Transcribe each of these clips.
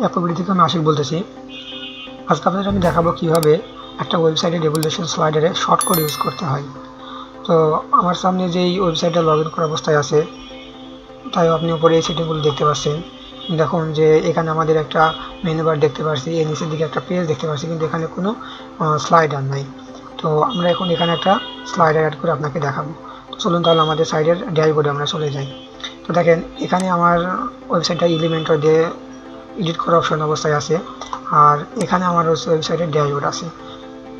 YappoBD থেকে আমি আশিক বলতেছি। আজকে আপনাদের আমি দেখাবো কিভাবে একটা ওয়েবসাইটে রেগুলেশন স্লাইডারে শর্টকাট ইউজ করতে হয়। তো আমার সামনে যেই ওয়েবসাইটটা লগ ইন করা অবস্থায় আছে, তাই আপনি উপরে এই সেটিংগুলো দেখতে পাচ্ছেন। দেখুন যে এখানে আমাদের একটা মেনু বার দেখতে পাচ্ছি, এর নিচের দিকে একটা পেজ দেখতে পাচ্ছি, কিন্তু এখানে কোনো স্লাইডার নাই। তো আমরা এখন এখানে একটা স্লাইডার অ্যাড করে আপনাকে দেখাবো। তো চলুন তাহলে আমাদের সাইডের ড্যাশবোর্ডে আমরা চলে যাই। তো দেখেন এখানে আমার ওয়েবসাইটটা এলিমেন্টর দিয়ে এডিট করা অপশন অবস্থায় আছে, আর এখানে আমার ওয়েবসাইটের ড্যাশবোর্ড আছে।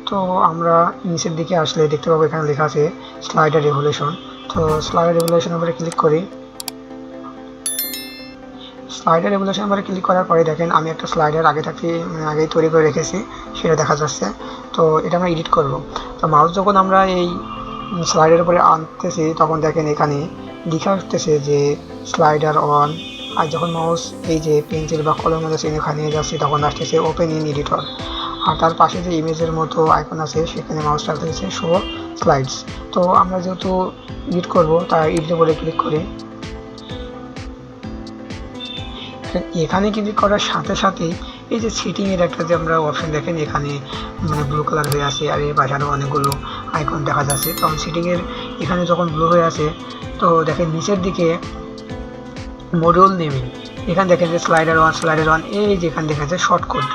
তো আমরা নিচের দিকে আসলে দেখতে পাবো এখানে লেখা আছে স্লাইডার রেগুলেশন। তো স্লাইডার রেগুলেশন উপরে ক্লিক করি। স্লাইডার রেগুলেশন উপরে ক্লিক করার পরে দেখেন আমি একটা স্লাইডার আগেই তৈরি করে রেখেছি, সেটা দেখা যাচ্ছে। তো এটা আমরা এডিট করব। তো মাউস যখন আমরা এই স্লাইডারের উপরে আনতেছি, তখন দেখেন এখানে লেখা আসতেছে যে স্লাইডার অন। আর যখন মাউস এই যে পেন্সিল বা কলমের মধ্যে এখানে নিয়ে যাচ্ছি, তখন আসতেছে ওপেন ইন এডিটর। আর তার পাশে যে ইমেজের মতো আইকন আছে, সেখানে মাউসটা আসতেছে শো স্লাইডস। তো আমরা যেহেতু এডিট করব, তাই এডিটের উপরে ক্লিক করি। এখানে ক্লিক করার সাথে সাথেই এই যে সেটিংয়ের একটা যে আমরা অপশন দেখেন এখানে ব্লু কালার হয়ে আছে, আর এর পাশে আরও অনেকগুলো আইকন দেখা যাচ্ছে। তখন সেটিংয়ের এখানে যখন ব্লু হয়ে আছে, তো দেখেন নিচের দিকে মডিউল নেমিং, এখানে দেখেন যে স্লাইডার ওয়ান এই যেখানে দেখা যাচ্ছে শর্টকাট।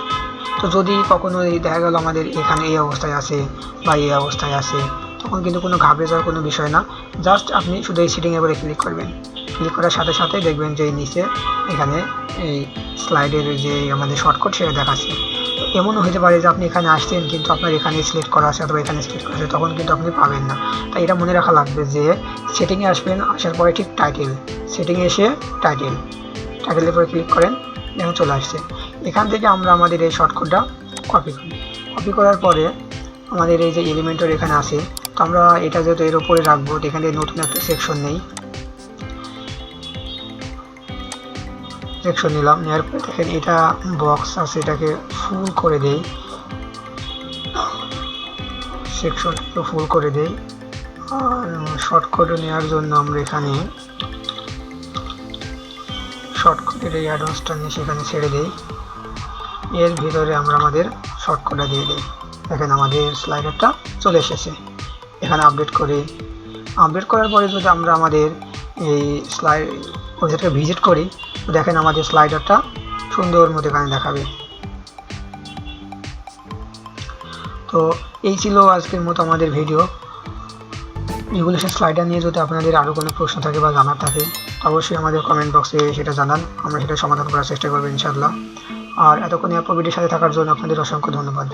তো যদি কখনো দেখা গেল আমাদের এখানে এই অবস্থায় আছে বা এই অবস্থায় আছে, তখন কিন্তু কোনো ঘাবড়ে যাওয়ার কোনো বিষয় না। জাস্ট আপনি শুধু এই সেটিংয়ের উপরে ক্লিক করবেন। ক্লিক করার সাথে সাথে দেখবেন যে নিচে এখানে এই স্লাইডের যে আমাদের শর্টকাট সেটা দেখাচ্ছে। তো এমনও হতে পারে যে আপনি এখানে আসছেন, কিন্তু আপনার এখানে সিলেক্ট করা আছে অথবা এখানে সিলেক্ট করা আছে, তখন কিন্তু আপনি পাবেন না। তাই এটা মনে রাখা লাগবে যে সেটিংয়ে আসবেন, আসার পরে ঠিক টাইটেল, সেটিংয়ে এসে টাইটেলের উপরে ক্লিক করেন, এখন চলে আসছে। এখান থেকে আমরা আমাদের এই শর্টকাটটা কপি করার পরে আমাদের এই যে এলিমেন্টর এখানে আছে, তো আমরা এটা যেহেতু এর উপরে রাখবো, এখানে নতুন একটা সেকশন নিলাম। নেওয়ার পরে দেখেন এটা বক্স আছে, এটাকে ফুল করে দেই, সেকশনটাকে ফুল করে দেই। আর শর্টকাট নেওয়ার জন্য আমরা এখানে শর্টকাটের এই অ্যাডভান্সটা নিয়ে সেখানে ছেড়ে দেই। এর ভিতরে আমরা আমাদের শর্টকাটটা দিয়ে দিই। দেখেন আমাদের স্লাইডারটা চলে এসেছে। এখানে আপডেট করার পরে যদি আমরা আমাদের এই ওয়েবসাইটটা ভিজিট করি, তো দেখেন আমাদের স্লাইডারটা সুন্দর মতো এখানে দেখাবে। তো এই ছিল আজকের মতো আমাদের ভিডিও। রেগুলেশন স্লাইডার নিয়ে যদি আপনাদের আরও কোনো প্রশ্ন থাকে বা জানার থাকে, অবশ্যই আমাদের কমেন্ট বক্সে সেটা জানান, আমরা সেটা সমাধান করার চেষ্টা করবো ইনশাআল্লাহ। আর এতক্ষণ YappoBDর সাথে থাকার জন্য আপনাদের অসংখ্য ধন্যবাদ।